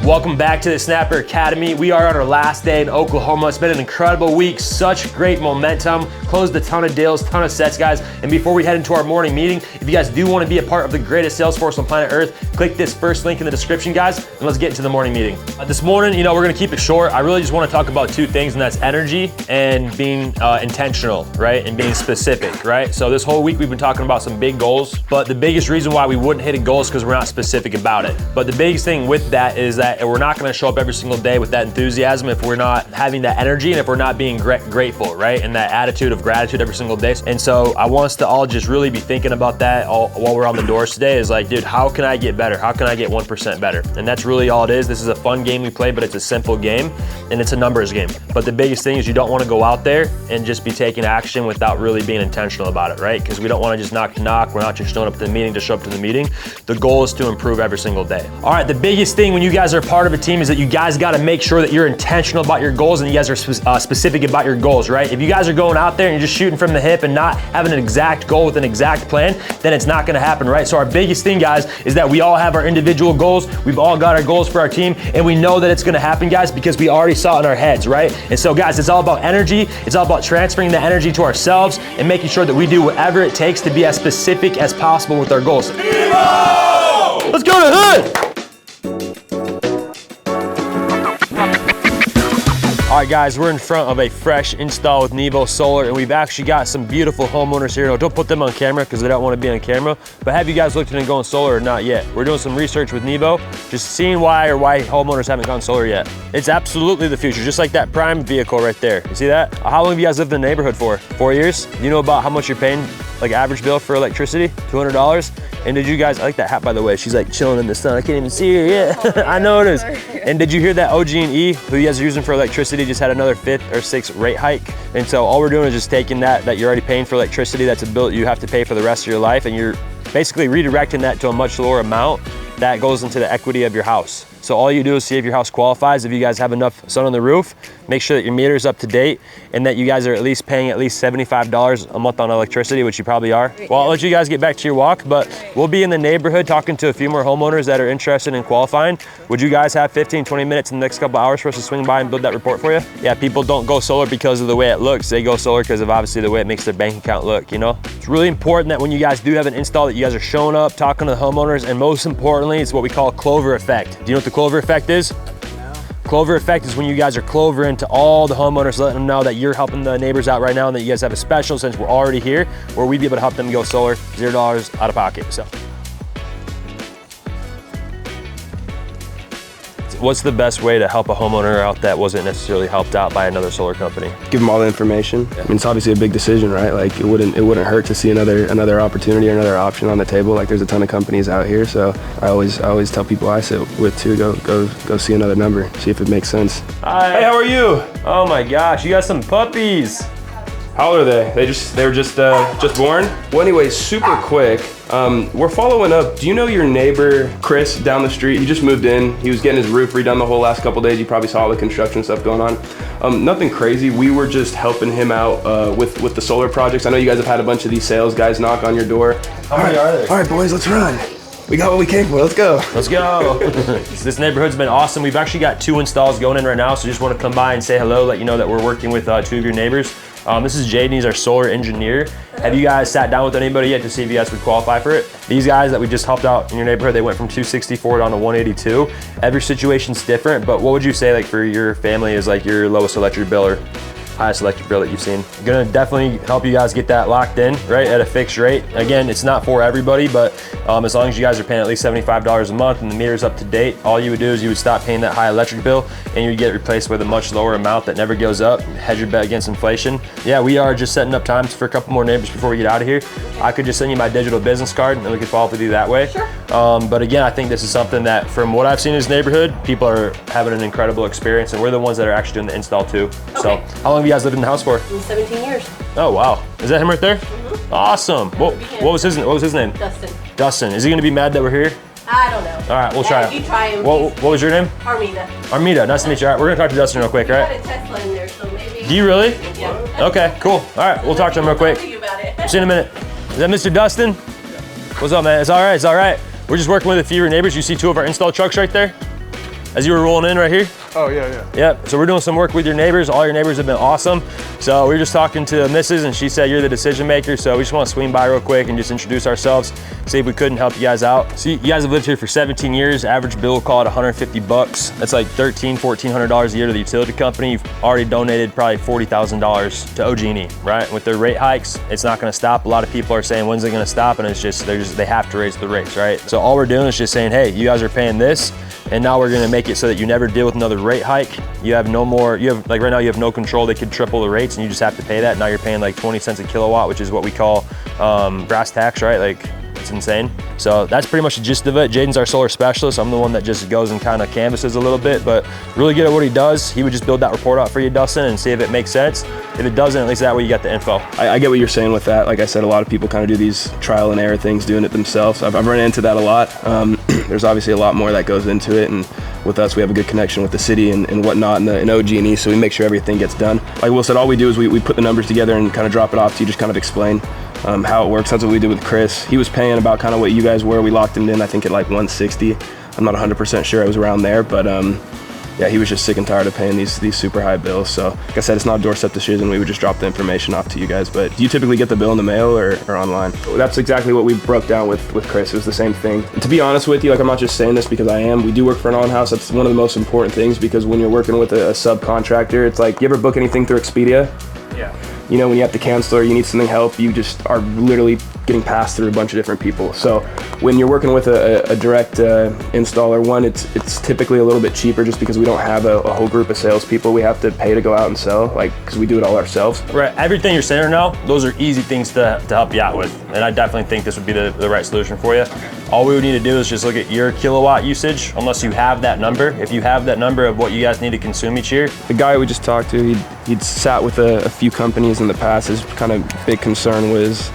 Welcome back to the Snapper Academy. We are on our last day in Oklahoma. It's been an incredible week, such great momentum, closed a ton of deals, ton of sets, guys. And before we head into our morning meeting, if you guys do want to be a part of the greatest sales force on planet Earth, click this first link in the description, guys, and let's get into the morning meeting. This morning, we're gonna keep it short. I really just want to talk about two things, and that's energy and being intentional, right? And being specific, right? So this whole week we've been talking about some big goals, but the biggest reason why we wouldn't hit a goal is because we're not specific about it. But the biggest thing with that is that we're not gonna show up every single day with that enthusiasm if we're not having that energy and if we're not being grateful, right? And that attitude of gratitude every single day. And so I want us to all just really be thinking about that while we're on the doors today is like, dude, how can I get better? How can I get 1% better? And that's really all it is. This is a fun game we play, but it's a simple game and it's a numbers game. But the biggest thing is you don't wanna go out there and just be taking action without really being intentional about it, right? Because we don't wanna just knock to knock. We're not just showing up to the meeting to show up to the meeting. The goal is to improve every single day. All right, the biggest thing when you guys are part of a team is that you guys got to make sure that you're intentional about your goals and you guys are specific about your goals, right? If you guys are going out there and you're just shooting from the hip and not having an exact goal with an exact plan, then it's not going to happen, right? So our biggest thing, guys, is that we all have our individual goals. We've all got our goals for our team, and we know that it's going to happen, guys, because we already saw it in our heads, right? And so, guys, it's all about energy. It's all about transferring the energy to ourselves and making sure that we do whatever it takes to be as specific as possible with our goals. Evo! Let's go to the hood! All right, guys, we're in front of a fresh install with Nevo Solar, and we've actually got some beautiful homeowners here. No, don't put them on camera because they don't want to be on camera, but have you guys looked into going solar or not yet? We're doing some research with Nevo, just seeing why homeowners haven't gone solar yet. It's absolutely the future, just like that Prime vehicle right there. You see that? How long have you guys lived in the neighborhood for? 4 years? You know about how much you're paying, like average bill for electricity? $200? And did you guys, I like that hat, by the way. She's like chilling in the sun. I can't even see her yet. I know it is. And did you hear that OG&E, who you guys are using for electricity, just had another 5th or 6th rate hike? And so all we're doing is just taking that you're already paying for electricity, that's a bill that you have to pay for the rest of your life, and you're basically redirecting that to a much lower amount that goes into the equity of your house. So all you do is see if your house qualifies, if you guys have enough sun on the roof, make sure that your meter is up to date and that you guys are at least paying at least $75 a month on electricity, which you probably are. Well, I'll let you guys get back to your walk, but we'll be in the neighborhood talking to a few more homeowners that are interested in qualifying. Would you guys have 15, 20 minutes in the next couple hours for us to swing by and build that report for you? Yeah, people don't go solar because of the way it looks. They go solar because of obviously the way it makes their bank account look, It's really important that when you guys do have an install that you guys are showing up, talking to the homeowners, and most importantly, it's what we call a Clover effect. Do you know what the Clover effect is? No. Clover effect is when you guys are clovering to all the homeowners, letting them know that you're helping the neighbors out right now and that you guys have a special since we're already here, where we'd be able to help them go solar, $0 out of pocket. So. What's the best way to help a homeowner out that wasn't necessarily helped out by another solar company? Give them all the information. Yeah. I mean, it's obviously a big decision, right? Like it wouldn't hurt to see another opportunity or another option on the table. Like there's a ton of companies out here, so I always tell people I sit with to go see another number, see if it makes sense. Hi. Hey, how are you? Oh my gosh, you got some puppies. How old are they? They were just born? Well, anyway, super quick. We're following up. Do you know your neighbor, Chris, down the street? He just moved in. He was getting his roof redone the whole last couple days. You probably saw all the construction stuff going on. Nothing crazy. We were just helping him out with the solar projects. I know you guys have had a bunch of these sales guys knock on your door. How many are there? All right, boys, let's run. We got what we came for. Let's go. Let's go. This neighborhood's been awesome. We've actually got 2 installs going in right now, so just want to come by and say hello, let you know that we're working with 2 of your neighbors. This is Jaden, he's our solar engineer. Have you guys sat down with anybody yet to see if you guys would qualify for it? These guys that we just helped out in your neighborhood, they went from 264 down to 182. Every situation's different, but what would you say like for your family is like your lowest electric bill or highest electric bill that you've seen? Gonna definitely help you guys get that locked in, right, at a fixed rate. Again, it's not for everybody, but as long as you guys are paying at least $75 a month and the meter's up to date, all you would do is you would stop paying that high electric bill and you'd get replaced with a much lower amount that never goes up, hedge your bet against inflation. Yeah, we are just setting up times for a couple more neighbors before we get out of here. I could just send you my digital business card and we could follow up with you that way. Sure. But again, I think this is something that from what I've seen in this neighborhood, people are having an incredible experience and we're the ones that are actually doing the install too. Okay. So how long have you guys lived in the house for? 17 years. Oh wow, is that him right there? Mm-hmm. Awesome. What was his name? Dustin. Dustin. Is he gonna be mad that we're here? I don't know. All right, we'll try it. You try him. What was your name? Armida. Armida. Nice to meet you. All right, we're gonna talk to Dustin real quick, right? I got a Tesla in there, so maybe. Do you really? Yeah. Okay, cool. All right, we'll talk to him real quick. Tell you about it. See you in a minute. Is that Mr. Dustin? What's up, man? It's all right, it's all right. We're just working with a few of your neighbors. You see two of our install trucks right there? As you were rolling in right here? Oh, yeah. Yep, so we're doing some work with your neighbors. All your neighbors have been awesome. So we were just talking to Mrs. and she said you're the decision maker. So we just want to swing by real quick and just introduce ourselves, see if we couldn't help you guys out. So you guys have lived here for 17 years. Average bill, call it 150 bucks. That's like $1,400 a year to the utility company. You've already donated probably $40,000 to OG&E, right? With their rate hikes, it's not gonna stop. A lot of people are saying, when's it gonna stop? And it's just, they have to raise the rates, right? So all we're doing is just saying, hey, you guys are paying this, and now we're gonna make it so that you never deal with another rate hike. You have no more, like right now you have no control. They could triple the rates and you just have to pay that. Now you're paying like 20 cents a kilowatt, which is what we call brass tacks, right? Like it's insane. So that's pretty much the gist of it. Jaden's our solar specialist. I'm the one that just goes and kind of canvasses a little bit, but really good at what he does. He would just build that report out for you, Dustin, and see if it makes sense. If it doesn't, at least that way you got the info. I get what you're saying with that. Like I said, a lot of people kind of do these trial and error things, doing it themselves. I've run into that a lot. There's obviously a lot more that goes into it, and with us, we have a good connection with the city and whatnot in OG&E, so we make sure everything gets done. Like Will said, all we do is we put the numbers together and kind of drop it off to you, just kind of explain how it works. That's what we did with Chris. He was paying about kind of what you guys were. We locked him in, I think, at like 160. I'm not 100% sure, it was around there, but yeah, he was just sick and tired of paying these super high bills. So like I said, it's not a doorstep decision. We would just drop the information off to you guys. But do you typically get the bill in the mail or online? That's exactly what we broke down with Chris. It was the same thing. And to be honest with you, like I'm not just saying this because I am. We do work for an on-house. That's one of the most important things, because when you're working with a subcontractor, it's like, you ever book anything through Expedia? Yeah. You know, when you have to cancel or you need something help, you just are literally getting passed through a bunch of different people. So when you're working with a direct installer, one, it's typically a little bit cheaper just because we don't have a whole group of salespeople we have to pay to go out and sell, like, because we do it all ourselves. Right, everything you're saying right now, those are easy things to help you out with. And I definitely think this would be the right solution for you. All we would need to do is just look at your kilowatt usage, unless you have that number. If you have that number of what you guys need to consume each year. The guy we just talked to, he'd sat with a few companies in the past. His kind of big concern was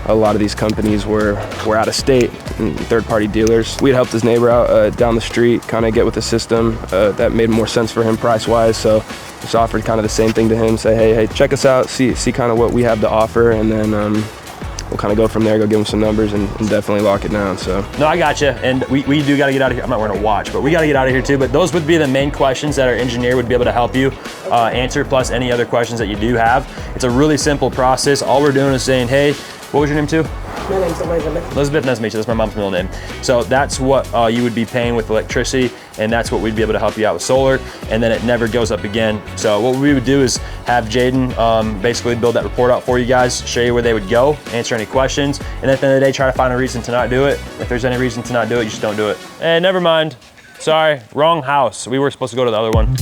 a lot of these companies were out of state and third-party dealers. We had helped his neighbor out down the street, kind of get with a system that made more sense for him price-wise. So just offered kind of the same thing to him, say, hey, check us out, see kind of what we have to offer, and then we'll kind of go from there, go give him some numbers and definitely lock it down. So no, I got you. And we do got to get out of here. I'm not wearing a watch, but we got to get out of here too. But those would be the main questions that our engineer would be able to help you answer, plus any other questions that you do have. It's a really simple process. All we're doing is saying, hey, what was your name too? My name's Elizabeth. Elizabeth, nice to meet you. That's my mom's middle name. So that's what you would be paying with electricity, and that's what we'd be able to help you out with solar, and then it never goes up again. So what we would do is have Jaden basically build that report out for you guys, show you where they would go, answer any questions, and at the end of the day, try to find a reason to not do it. If there's any reason to not do it, you just don't do it. Hey, never mind. Sorry, wrong house. We were supposed to go to the other one.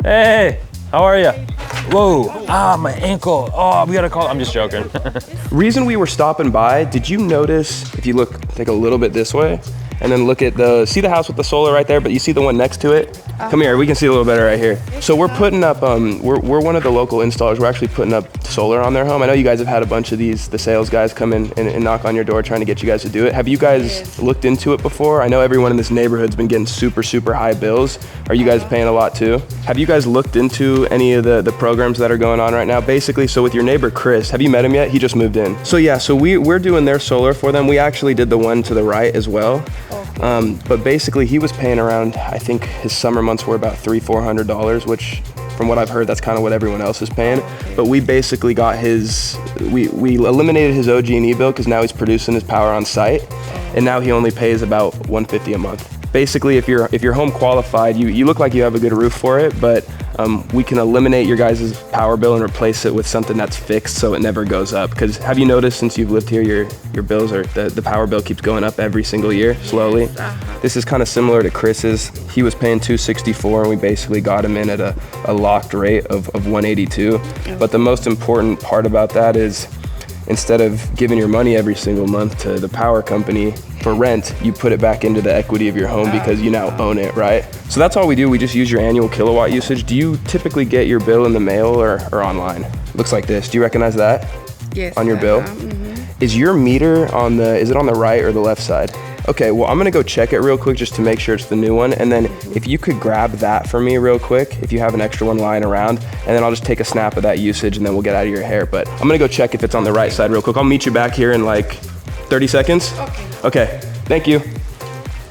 Hey, how are you? Whoa, my ankle. Oh, we gotta call, I'm just joking. reason we were stopping by, did you notice, if you take a little bit this way, and then look at see the house with the solar right there, but you see the one next to it? Come here, we can see a little better right here. So we're putting up, we're one of the local installers. We're actually putting up solar on their home. I know you guys have had a bunch of the sales guys come in and knock on your door trying to get you guys to do it. Have you guys looked into it before? I know everyone in this neighborhood's been getting super, super high bills. Are you guys paying a lot too? Have you guys looked into any of the programs that are going on right now? Basically, so with your neighbor, Chris, have you met him yet? He just moved in. So yeah, so we're doing their solar for them. We actually did the one to the right as well. But basically he was paying around, I think his summer months were about $300-400, which from what I've heard, that's kind of what everyone else is paying. But we basically got we eliminated his OG&E bill because now he's producing his power on site, and now he only pays about $150 a month. Basically, if you're home qualified, you look like you have a good roof for it, but we can eliminate your guys' power bill and replace it with something that's fixed so it never goes up. Because have you noticed since you've lived here, your bills the power bill keeps going up every single year slowly? This is kind of similar to Chris's. He was paying $264 and we basically got him in at a locked rate of $182. But the most important part about that is, instead of giving your money every single month to the power company for rent, you put it back into the equity of your home because you now own it, right? So that's all we do. We just use your annual kilowatt usage. Do you typically get your bill in the mail or online? Looks like this. Do you recognize that? Yes. On your bill? Is your meter is it on the right or the left side Okay, well, I'm gonna go check it real quick just to make sure it's the new one. And then if you could grab that for me real quick, if you have an extra one lying around, and then I'll just take a snap of that usage and then we'll get out of your hair. But I'm gonna go check if it's on the right side real quick. I'll meet you back here in like 30 seconds. Okay. Okay, thank you.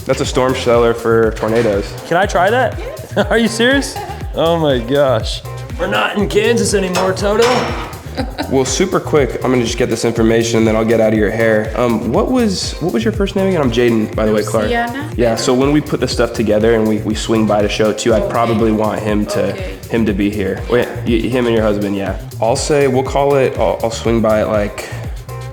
That's a storm cellar for tornadoes. Can I try that? Are you serious? Oh my gosh. We're not in Kansas anymore, Toto. Well, super quick, I'm gonna just get this information and then I'll get out of your hair. What was your first name again? I'm Jaden, by the way, Clark. Luciana? Yeah, so when we put this stuff together and we swing by to show it to you, I'd probably want him to be here. Wait, him and your husband, yeah. I'll say, we'll call it, I'll swing by at like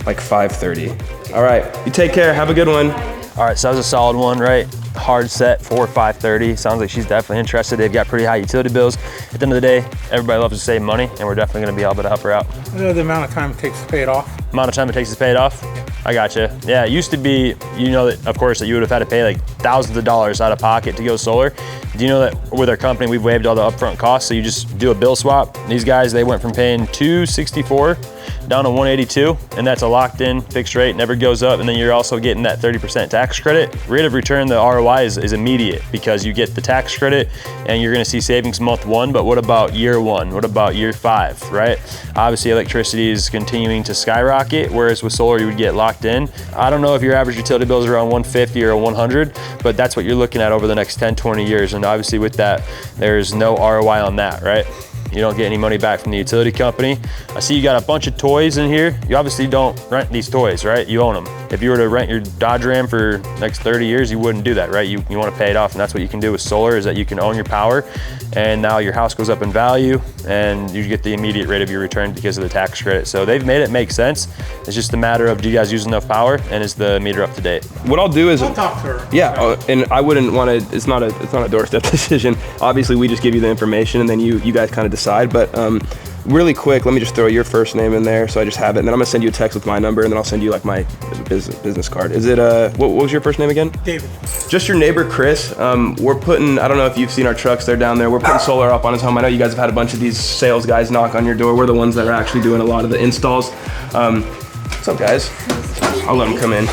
5:30. All right, you take care, have a good one. All right, so that was a solid one, right? Hard set for 5:30. Sounds like she's definitely interested. They've got pretty high utility bills. At the end of the day, everybody loves to save money, and we're definitely gonna be able to help her out. I know the amount of time it takes to pay it off. Amount of time it takes to pay it off? I gotcha. Yeah, it used to be, you know, that of course that you would have had to pay like thousands of dollars out of pocket to go solar. Do you know that with our company, we've waived all the upfront costs, so you just do a bill swap. These guys, they went from paying $264 down to $182, and that's a locked in fixed rate, never goes up, and then you're also getting that 30% tax credit. Rate of return, the ROI is immediate because you get the tax credit and you're gonna see savings month one, but what about year one? What about year 5, right? Obviously electricity is continuing to skyrocket, whereas with solar you would get locked in. I don't know if your average utility bill is around 150 or 100, but that's what you're looking at over the next 10, 20 years. And obviously with that, there's no ROI on that, right? You don't get any money back from the utility company. I see you got a bunch of toys in here. You obviously don't rent these toys, right? You own them. If you were to rent your Dodge Ram for next 30 years, you wouldn't do that, right? You want to pay it off, and that's what you can do with solar, is that you can own your power, and now your house goes up in value, and you get the immediate rate of your return because of the tax credit. So they've made it make sense. It's just a matter of, do you guys use enough power, and is the meter up to date? What I'll do is, I'll talk to her. yeah, and I wouldn't want to. It's not a doorstep decision. Obviously, we just give you the information, and then you guys kind of decide. But really quick, let me just throw your first name in there, so I just have it, and then I'm gonna send you a text with my number, and then I'll send you like my business card. Is it what was your first name again? David. Just your neighbor Chris. We're putting, I don't know if you've seen our trucks, they're down there. We're putting solar up on his home. I know you guys have had a bunch of these sales guys knock on your door. We're the ones that are actually doing a lot of the installs. What's up, guys? I'll let them come in.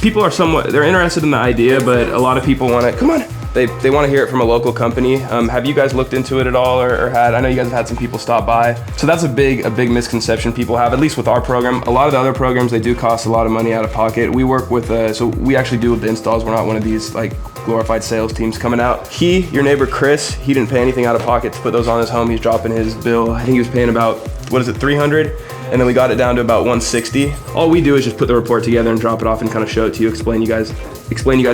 People are they're interested in the idea, but a lot of people want to, come on. They want to hear it from a local company. Have you guys looked into it at all, or I know you guys have had some people stop by. So that's a big misconception people have, at least with our program. A lot of the other programs, they do cost a lot of money out of pocket. We work with, so we actually do the installs. We're not one of these like glorified sales teams coming out. Your neighbor Chris, he didn't pay anything out of pocket to put those on his home. He's dropping his bill. I think he was paying about, what is it, 300? And then we got it down to about 160. All we do is just put the report together and drop it off and kind of show it to you, explain you guys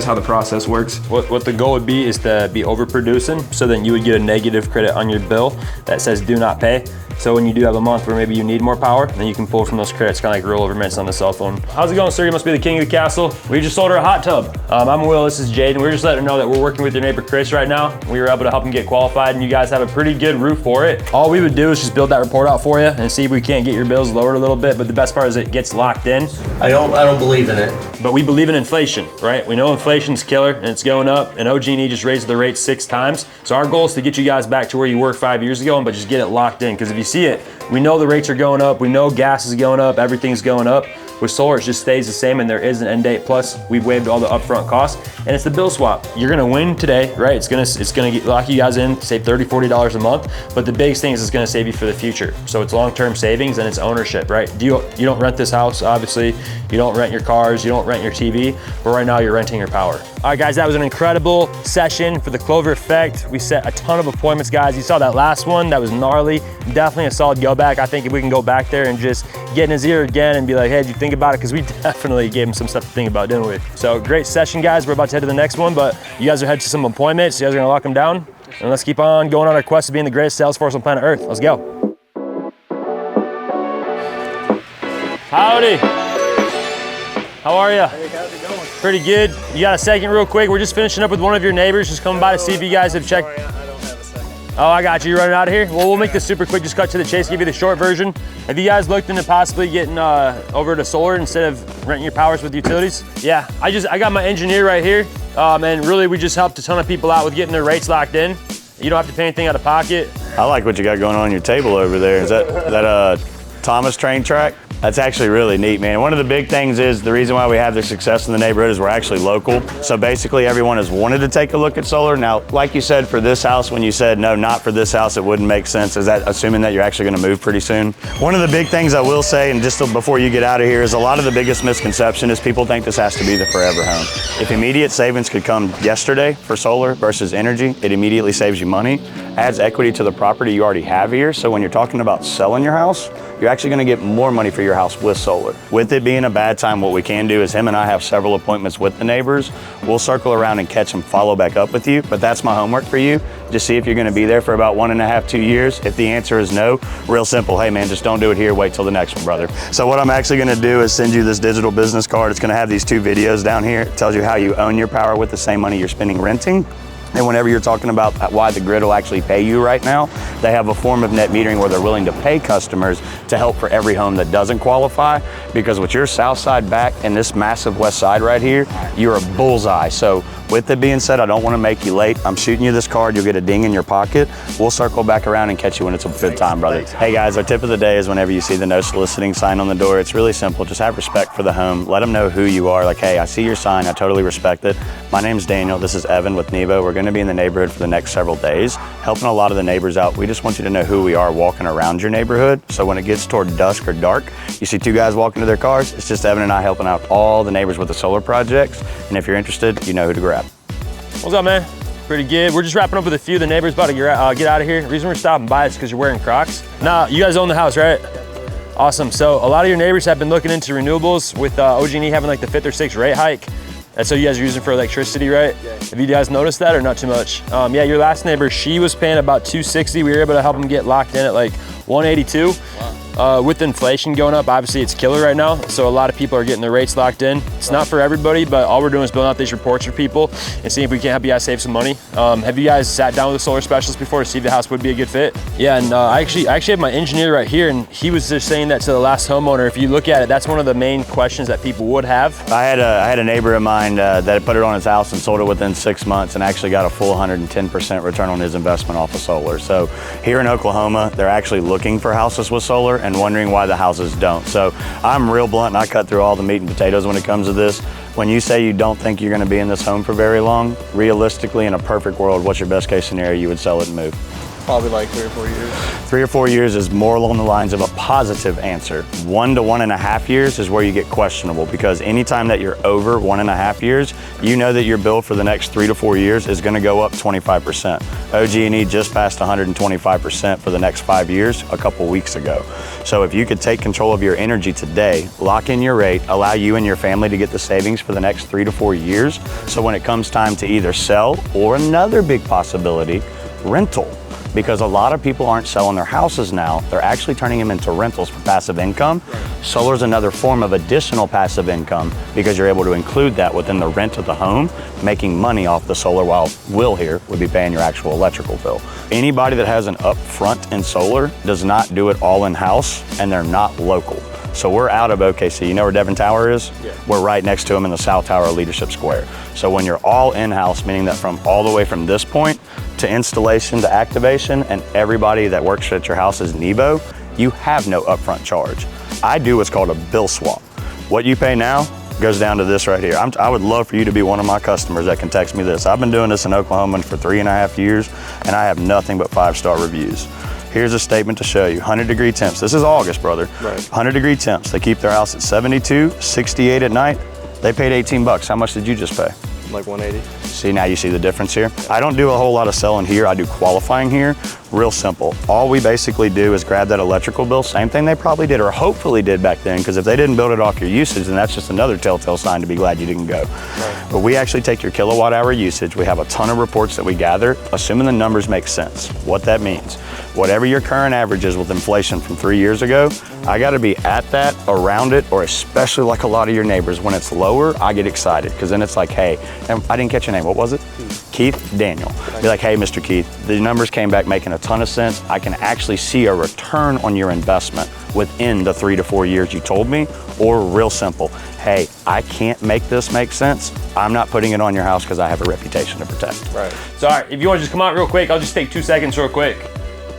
how the process works. What the goal would be is to be overproducing, so then you would get a negative credit on your bill that says do not pay. So when you do have a month where maybe you need more power, then you can pull from those credits, kind of like rollover mints on the cell phone. How's it going, sir? You must be the king of the castle. We just sold her a hot tub. I'm Will, this is Jaden. We're just letting her know that we're working with your neighbor Chris right now. We were able to help him get qualified, and you guys have a pretty good roof for it. All we would do is just build that report out for you and see if we can't get your bills lowered a little bit, but the best part is it gets locked in. I don't believe in it. But we believe in inflation, right? We know inflation's killer and it's going up, and OG&E just raised the rate 6 times. So our goal is to get you guys back to where you were 5 years ago, but just get it locked in. Because if you see it, we know the rates are going up, we know gas is going up, everything's going up. With solar, it just stays the same, and there is an end date. Plus, we've waived all the upfront costs, and it's the bill swap. You're gonna win today, right? It's gonna lock you guys in, save $30, $40 a month. But the biggest thing is it's gonna save you for the future. So it's long-term savings and it's ownership, right? You don't rent this house, obviously. You don't rent your cars, you don't rent your TV, but right now you're renting your power. All right, guys, that was an incredible session for the Clover effect. We set a ton of appointments, guys. You saw that last one, that was gnarly. Definitely a solid go back. I think if we can go back there and just get in his ear again and be like, hey, did you think about it? Because we definitely gave him some stuff to think about, didn't we? So great session, guys. We're about to head to the next one, but you guys are headed to some appointments. You guys are gonna lock them down, and let's keep on going on our quest to being the greatest sales force on planet Earth. Let's go. Howdy. How are you? Hey, how's it going? Pretty good. You got a second real quick? We're just finishing up with one of your neighbors, just coming by to see if you guys have checked. Sorry, I don't have a second. Oh, I got you. You're running out of here? Well, we'll make this super quick. Just cut to the chase, give you the short version. Have you guys looked into possibly getting over to solar instead of renting your powers with utilities? Yeah, I got my engineer right here. And really, we just helped a ton of people out with getting their rates locked in. You don't have to pay anything out of pocket. I like what you got going on your table over there. Is that Thomas Train Track. That's actually really neat, man. One of the big things is the reason why we have the success in the neighborhood is we're actually local. So basically everyone has wanted to take a look at solar. Now, like you said, for this house, when you said, no, not for this house, it wouldn't make sense. Is that assuming that you're actually gonna move pretty soon? One of the big things I will say, and just before you get out of here, is a lot of the biggest misconception is people think this has to be the forever home. If immediate savings could come yesterday for solar versus energy, it immediately saves you money, adds equity to the property you already have here. So when you're talking about selling your house, you're actually gonna get more money for your house with solar. With it being a bad time, what we can do is him and I have several appointments with the neighbors. We'll circle around and catch them, follow back up with you, but that's my homework for you. Just see if you're gonna be there for about 1.5, 2 years. If the answer is no, real simple, hey man, just don't do it here, wait till the next one, brother. So what I'm actually gonna do is send you this digital business card. It's gonna have these 2 videos down here. It tells you how you own your power with the same money you're spending renting. And whenever you're talking about why the grid will actually pay you right now, they have a form of net metering where they're willing to pay customers to help for every home that doesn't qualify. Because with your south side back and this massive west side right here, you're a bullseye. So with it being said, I don't want to make you late. I'm shooting you this card. You'll get a ding in your pocket. We'll circle back around and catch you when it's a good time, brother. Hey guys, our tip of the day is whenever you see the no soliciting sign on the door, it's really simple. Just have respect for the home. Let them know who you are. Like, hey, I see your sign. I totally respect it. My name's Daniel. This is Evan with Nebo. We're going to be in the neighborhood for the next several days, helping a lot of the neighbors out. We just want you to know who we are walking around your neighborhood. So when it gets toward dusk or dark, you see 2 guys walking to their cars. It's just Evan and I helping out all the neighbors with the solar projects. And if you're interested, you know who to grab. What's up, man? Pretty good. We're just wrapping up with a few of the neighbors about to get out of here. The reason we're stopping by is because you're wearing Crocs. Nah, you guys own the house, right? Awesome. So a lot of your neighbors have been looking into renewables with OG&E having like the 5th or 6th rate hike. That's what you guys are using for electricity, right? Yeah. Have you guys noticed that or not too much? Yeah, your last neighbor, she was paying about $260. We were able to help them get locked in at like $182. Wow. With inflation going up, obviously it's killer right now. So a lot of people are getting their rates locked in. It's not for everybody, but all we're doing is building out these reports for people and seeing if we can help you guys save some money. Have you guys sat down with a solar specialist before to see if the house would be a good fit? Yeah, and I actually have my engineer right here, and he was just saying that to the last homeowner. If you look at it, that's one of the main questions that people would have. I had a neighbor of mine that put it on his house and sold it within 6 months and actually got a full 110% return on his investment off of solar. So here in Oklahoma, they're actually looking for houses with solar and wondering why the houses don't. So I'm real blunt and I cut through all the meat and potatoes when it comes to this. When you say you don't think you're gonna be in this home for very long, realistically, in a perfect world, what's your best case scenario? You would sell it and move. Probably like 3 or 4 years. 3 or 4 years is more along the lines of a positive answer. 1 to 1.5 years is where you get questionable, because anytime that you're over 1.5 years, you know that your bill for the next 3 to 4 years is gonna go up 25%. OG&E just passed 125% for the next 5 years a couple weeks ago. So if you could take control of your energy today, lock in your rate, allow you and your family to get the savings for the next 3 to 4 years. So when it comes time to either sell or another big possibility, rental. Because a lot of people aren't selling their houses now, they're actually turning them into rentals for passive income. Solar's another form of additional passive income because you're able to include that within the rent of the home, making money off the solar, while Will here would be paying your actual electrical bill. Anybody that has an upfront in solar does not do it all in-house, and they're not local. So we're out of OKC. You know where Devon Tower is? Yeah. We're right next to them in the South Tower of Leadership Square. So when you're all in-house, meaning that from all the way from this point to installation to activation, and everybody that works at your house is Nebo, you have no upfront charge. I do what's called a bill swap. What you pay now goes down to this right here. I would love for you to be one of my customers that can text me this. I've been doing this in Oklahoma for 3.5 years, and I have nothing but 5-star reviews. Here's a statement to show you. 100-degree temps. This is August, brother. Right. 100-degree temps. They keep their house at 72, 68 at night. They paid 18 bucks. How much did you just pay? Like 180. See, now you see the difference here? I don't do a whole lot of selling here. I do qualifying here. Real simple. All we basically do is grab that electrical bill, same thing they probably did or hopefully did back then, because if they didn't build it off your usage, then that's just another telltale sign to be glad you didn't go. Right. But we actually take your kilowatt hour usage. We have a ton of reports that we gather, assuming the numbers make sense. What that means, whatever your current average is with inflation from 3 years ago, I gotta be at that, around it, or especially like a lot of your neighbors, when it's lower, I get excited, because then it's like, hey, and I didn't catch your name, what was it? Keith Daniel. Be like, hey, Mr. Keith, the numbers came back making a ton of sense. I can actually see a return on your investment within the 3 to 4 years you told me, or real simple, hey, I can't make this make sense. I'm not putting it on your house because I have a reputation to protect. Right. So, all right, if you want to just come out real quick, I'll just take 2 seconds real quick.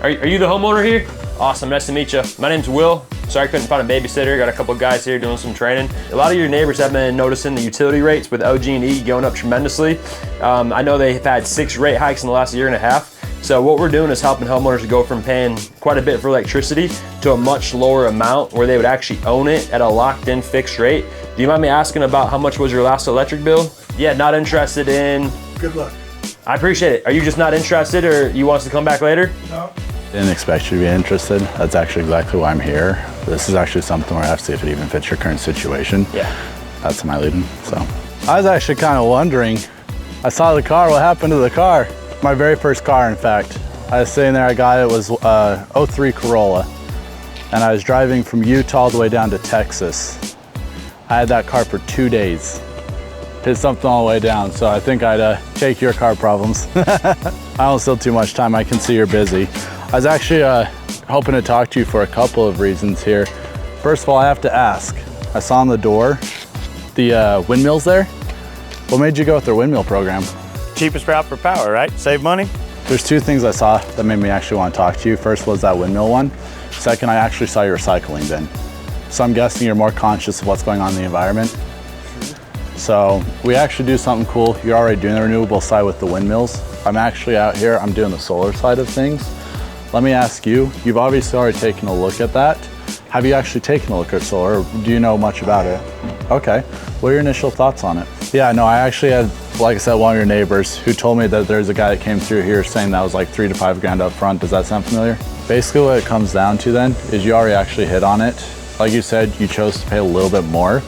Are you the homeowner here? Awesome, nice to meet you. My name's Will. Sorry I couldn't find a babysitter. Got a couple guys here doing some training. A lot of your neighbors have been noticing the utility rates with OG&E going up tremendously. I know they've had 6 rate hikes in the last year and a half. So what we're doing is helping homeowners to go from paying quite a bit for electricity to a much lower amount where they would actually own it at a locked in fixed rate. Do you mind me asking about how much was your last electric bill? Yeah, not interested in... Good luck. I appreciate it. Are you just not interested or you want us to come back later? No. Didn't expect you to be interested. That's actually exactly why I'm here. This is actually something where I have to see if it even fits your current situation. Yeah. That's my leading, so. I was actually kind of wondering, I saw the car, what happened to the car? My very first car, in fact. I was sitting there, I got it, was 03 Corolla. And I was driving from Utah all the way down to Texas. I had that car for 2 days. Did something all the way down, so I think I'd take your car problems. I don't steal too much time, I can see you're busy. I was actually hoping to talk to you for a couple of reasons here. First of all, I have to ask, I saw on the door, the windmills there. What made you go with their windmill program? Cheapest route for power, right? Save money. There's 2 things I saw that made me actually want to talk to you. First was that windmill one. Second, I actually saw your recycling bin. So I'm guessing you're more conscious of what's going on in the environment. So we actually do something cool. You're already doing the renewable side with the windmills. I'm actually out here, I'm doing the solar side of things. Let me ask you, you've obviously already taken a look at that. Have you actually taken a look at solar, or do you know much about it? Okay, what are your initial thoughts on it? Yeah, no, I actually had, like I said, one of your neighbors who told me that there's a guy that came through here saying that was like 3 to 5 grand up front. Does that sound familiar? Basically what it comes down to then is you already actually hit on it. Like you said, you chose to pay a little bit more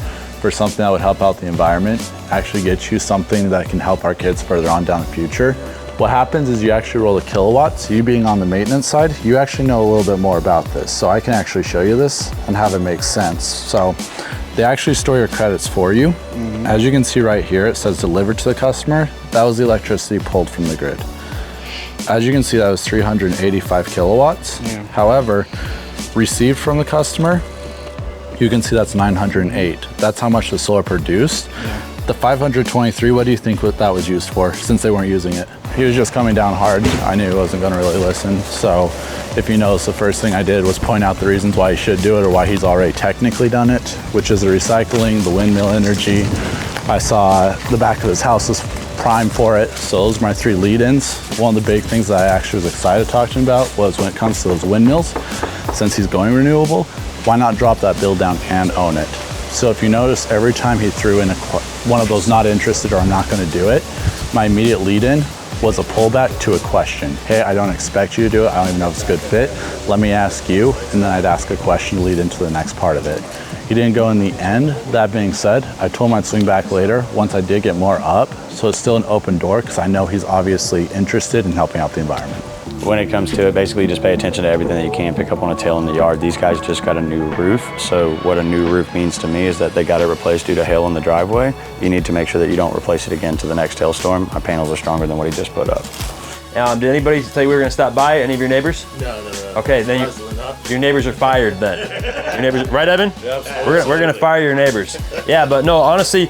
for something that would help out the environment, actually get you something that can help our kids further on down the future. What happens is you actually roll the kilowatts. You being on the maintenance side, you actually know a little bit more about this. So I can actually show you this and have it make sense. So they actually store your credits for you. As you can see right here, it says delivered to the customer. That was the electricity pulled from the grid. As you can see, that was 385 kilowatts. However, received from the customer, you can see that's 908. That's how much the solar produced. The 523, what do you think what that was used for, since they weren't using it? He was just coming down hard. I knew he wasn't gonna really listen. So if you notice, the first thing I did was point out the reasons why he should do it or why he's already technically done it, which is the recycling, the windmill energy. I saw the back of his house was prime for it. So those are my 3 lead-ins. One of the big things that I actually was excited to talk to him about was when it comes to those windmills, since he's going renewable, why not drop that bill down and own it? So if you notice, every time he threw in one of those not interested or I'm not gonna do it, my immediate lead-in was a pullback to a question. Hey, I don't expect you to do it. I don't even know if it's a good fit. Let me ask you, and then I'd ask a question to lead into the next part of it. He didn't go in the end. That being said, I told him I'd swing back later once I did get more up. So it's still an open door because I know he's obviously interested in helping out the environment. When it comes to it, basically just pay attention to everything that you can pick up on a tail in the yard. These guys just got a new roof. So what a new roof means to me is that they got it replaced due to hail in the driveway. You need to make sure that you don't replace it again to the next hailstorm. Our panels are stronger than what he just put up. Did anybody tell you we were gonna stop by? Any of your neighbors? No. Okay, then your neighbors are fired then. Your neighbors, right, Evan? Yeah, we're gonna fire your neighbors. Yeah, but no, honestly,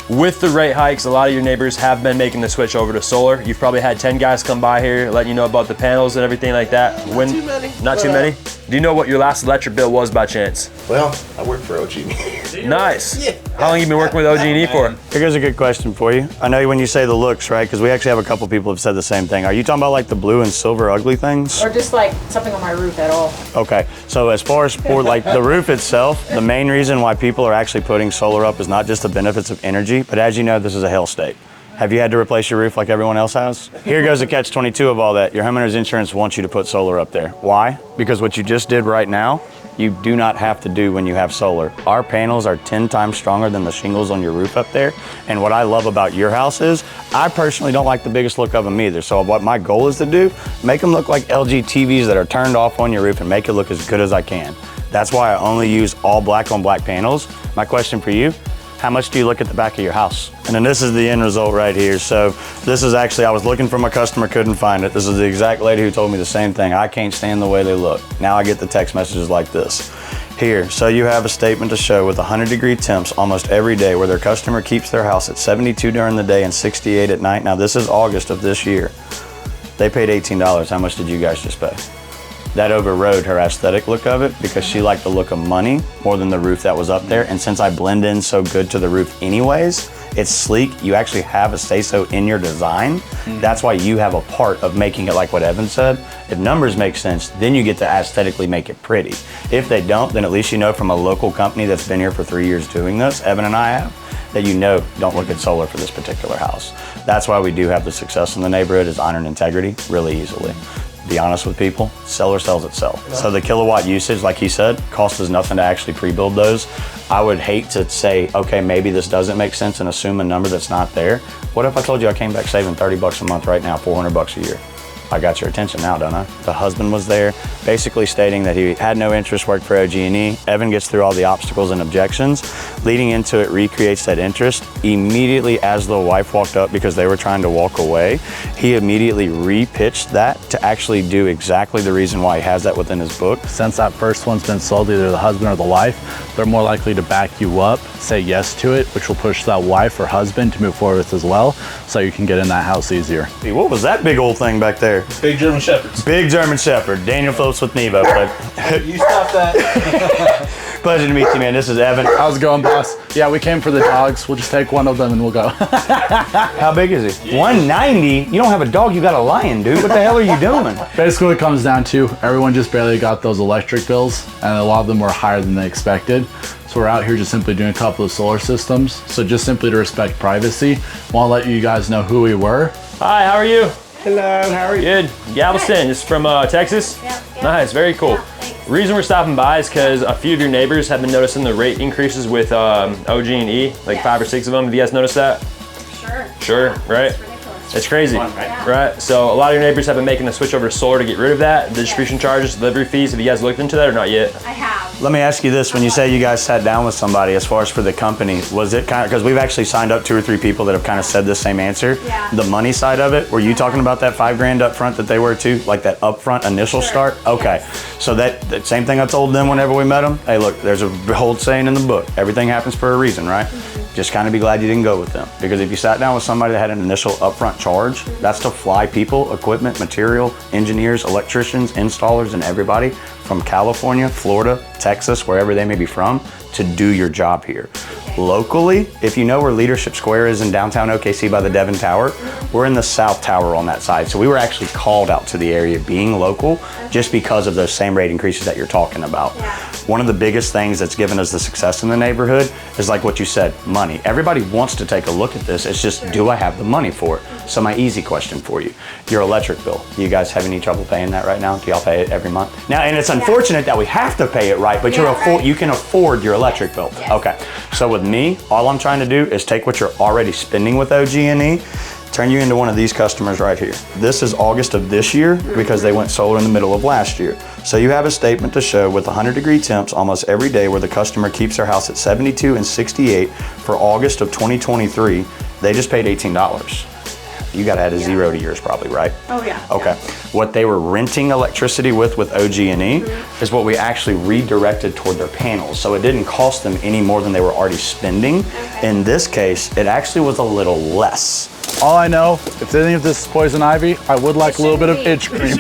with the rate hikes, a lot of your neighbors have been making the switch over to solar. You've probably had 10 guys come by here, letting you know about the panels and everything like that. Not too many. Not too many? Do you know what your last electric bill was by chance? Well, I work for OG&E. Nice. Yeah. How long you been working with OG&E for? Here goes a good question for you. I know when you say the looks, right? Because we actually have a couple people have said the same thing. Are you talking about like the blue and silver ugly things? Or just like something on my roof at all. Okay, so as far as for like the roof itself, the main reason why people are actually putting solar up is not just the benefits of energy, but as you know, this is a hail state. Have you had to replace your roof like everyone else has? Here goes the catch-22 of all that. Your homeowner's insurance wants you to put solar up there. Why? Because what you just did right now, you do not have to do when you have solar. Our panels are 10 times stronger than the shingles on your roof up there. And what I love about your house is, I personally don't like the biggest look of them either. So what my goal is to do, make them look like LG TVs that are turned off on your roof and make it look as good as I can. That's why I only use all black on black panels. My question for you, how much do you look at the back of your house? And then this is the end result right here. So this is actually, I was looking for my customer, couldn't find it. This is the exact lady who told me the same thing. I can't stand the way they look. Now I get the text messages like this. Here, so you have a statement to show with 100-degree temps almost every day where their customer keeps their house at 72 during the day and 68 at night. Now this is August of this year. They paid $18. How much did you guys just pay? That overrode her aesthetic look of it because she liked the look of money more than the roof that was up there. And since I blend in so good to the roof anyways, it's sleek. You actually have a say-so in your design. That's why you have a part of making it like what Evan said. If numbers make sense, then you get to aesthetically make it pretty. If they don't, then at least you know from a local company that's been here for 3 years doing this, Evan and I have, that you know don't look at solar for this particular house. That's why we do have the success in the neighborhood is honor and integrity really easily. Be honest with people, solar sells itself. So the kilowatt usage, like he said, costs us nothing to actually pre-build those. I would hate to say, okay, maybe this doesn't make sense and assume a number that's not there. What if I told you I came back saving 30 bucks a month right now, 400 bucks a year? I got your attention now, don't I? The husband was there, basically stating that he had no interest, worked for OG&E. Evan gets through all the obstacles and objections. Leading into it, recreates that interest. Immediately as the wife walked up, because they were trying to walk away, he immediately re-pitched that to actually do exactly the reason why he has that within his book. Since that first one's been sold, either the husband or the wife, they're more likely to back you up, say yes to it, which will push that wife or husband to move forward with as well, so you can get in that house easier. Hey, what was that big old thing back there? Big German Shepherds. Big German Shepherd. Daniel Phillips with Nevo. You stop that. Pleasure to meet you, man. This is Evan. How's it going, boss? Yeah, we came for the dogs. We'll just take one of them and we'll go. How big is he? 190? You don't have a dog, you got a lion, dude. What the hell are you doing? Basically what it comes down to, everyone just barely got those electric bills, and a lot of them were higher than they expected. So we're out here just simply doing a couple of solar systems. So just simply to respect privacy, want to let you guys know who we were. Hi, how are you? Hello, how are you? Good. Galveston, this is from Texas? Yeah. Nice, very cool. Yeah, thanks. Reason we're stopping by is because a few of your neighbors have been noticing the rate increases with OG&E, like Yes. 5 or 6 of them. Have you guys noticed that? Sure, right? It's ridiculous. It's crazy, Yeah. right? So a lot of your neighbors have been making the switch over to solar to get rid of that. The distribution charges, delivery fees, have you guys looked into that or not yet? I have. Let me ask you this, when you say you guys sat down with somebody as far as for the company, was it kind of, because we've actually signed up 2 or 3 people that have kind of said the same answer. Yeah. The money side of it, were you talking about that $5,000 up front that they were too? Like that upfront initial Sure. start? Okay. Yes. So that same thing I told them whenever we met them, hey look, there's a old saying in the book, everything happens for a reason, right? Just kind of be glad you didn't go with them. Because if you sat down with somebody that had an initial upfront charge, that's to fly people, equipment, material, engineers, electricians, installers, and everybody from California, Florida, Texas, wherever they may be from, to do your job here. Locally, if you know where Leadership Square is in downtown OKC by the Devon Tower, we're in the South Tower on that side. So we were actually called out to the area being local just because of those same rate increases that you're talking about. Yeah. One of the biggest things that's given us the success in the neighborhood is like what you said, money. Everybody wants to take a look at this. It's just, do I have the money for it? So my easy question for you, your electric bill. Do you guys have any trouble paying that right now? Do y'all pay it every month? Now, and it's unfortunate that we have to pay it right, but you can afford your electric bill. Yes. Okay, so with me, all I'm trying to do is take what you're already spending with OG&E, turn you into one of these customers right here. This is August of this year because they went solar in the middle of last year. So you have a statement to show with 100-degree temps almost every day where the customer keeps their house at 72 and 68 for August of 2023. They just paid $18. You got to add a zero to yours probably, right? Oh, yeah. Okay. What they were renting electricity with OG&E is what we actually redirected toward their panels. So it didn't cost them any more than they were already spending. Okay. In this case, it actually was a little less. All I know, if any of this is poison ivy, I would like a little bit of itch cream.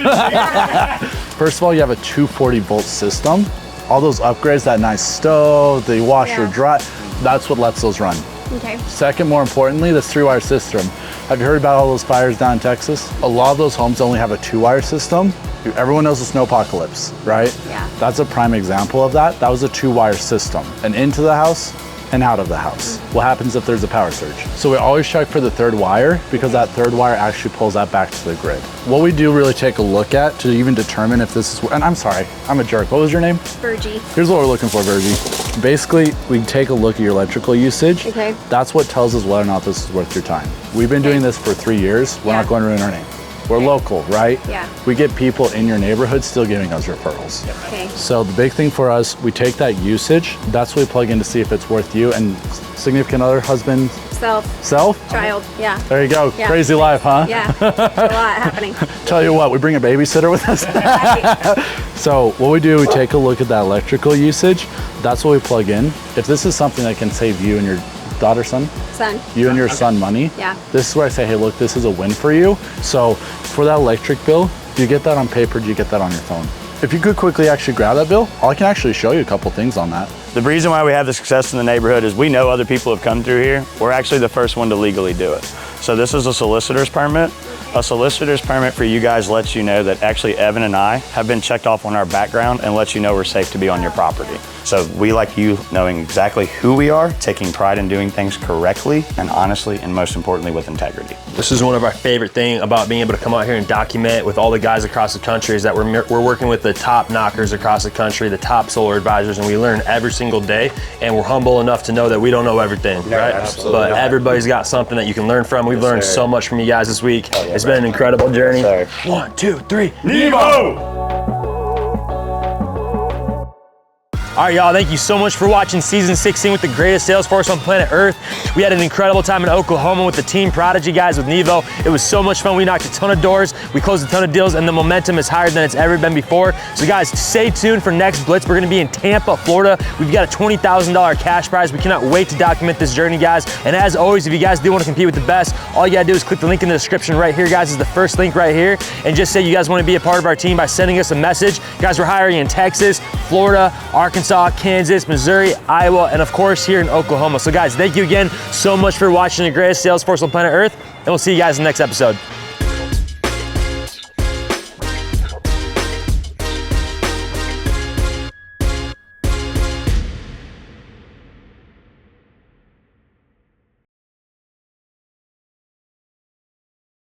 First of all, you have a 240 volt system. All those upgrades, that nice stove, the washer, Yeah. dry, that's what lets those run. Okay. Second, more importantly, this 3-wire system. Have you heard about all those fires down in Texas? A lot of those homes only have a 2-wire system. Everyone knows the snowpocalypse, right? Yeah. That's a prime example of that. That was a 2-wire system. And into the house and out of the house. What happens if there's a power surge? So we always check for the 3rd wire because that 3rd wire actually pulls that back to the grid. What we do really take a look at to even determine if this is, and I'm sorry, I'm a jerk. What was your name? Virgie. Here's what we're looking for, Virgie. Basically, we take a look at your electrical usage. Okay. That's what tells us whether or not this is worth your time. We've been doing this for 3 years. We're Yeah. not going to ruin our name. We're local, right? Yeah. We get people in your neighborhood still giving us referrals. Okay. So the big thing for us, we take that usage. That's what we plug in to see if it's worth you and significant other, husband, self? Child. Yeah. There you go. Yeah. Crazy life, huh? Yeah. A lot happening. Tell you what, we bring a babysitter with us. So what we do, we take a look at that electrical usage. That's what we plug in. If this is something that can save you and your daughter, son, you and your son money, Yeah. this is where I say, hey, look, this is a win for you. So for that electric bill, do you get that on paper? Do you get that on your phone? If you could quickly actually grab that, Bill, I can actually show you a couple things on that. The reason why we have the success in the neighborhood is we know other people have come through here. We're actually the first one to legally do it. So this is a solicitor's permit. A solicitor's permit for you guys lets you know that actually Evan and I have been checked off on our background and lets you know we're safe to be on your property. So we like you knowing exactly who we are, taking pride in doing things correctly and honestly, and most importantly with integrity. This is one of our favorite things about being able to come out here and document with all the guys across the country is that we're working with the top knockers across the country, the top solar advisors, and we learn every single day, and we're humble enough to know that we don't know everything, right? Absolutely. But everybody's got something that you can learn from. We've learned so much from you guys this week. Yeah, it's been an incredible journey. Yes, 1, 2, 3, Nevo! All right, y'all, thank you so much for watching season 16 with the greatest sales force on planet Earth. We had an incredible time in Oklahoma with the Team Prodigy guys with Nevo. It was so much fun. We knocked a ton of doors, we closed a ton of deals, and the momentum is higher than it's ever been before. So guys, stay tuned for next Blitz. We're gonna be in Tampa, Florida. We've got a $20,000 cash prize. We cannot wait to document this journey, guys. And as always, if you guys do wanna compete with the best, all you gotta do is click the link in the description right here, guys. Is the first link right here. And just say you guys wanna be a part of our team by sending us a message. Guys, we're hiring in Texas, Florida, Arkansas, Kansas, Missouri, Iowa, and of course here in Oklahoma. So guys, thank you again so much for watching the greatest sales force on planet Earth, and we'll see you guys in the next episode.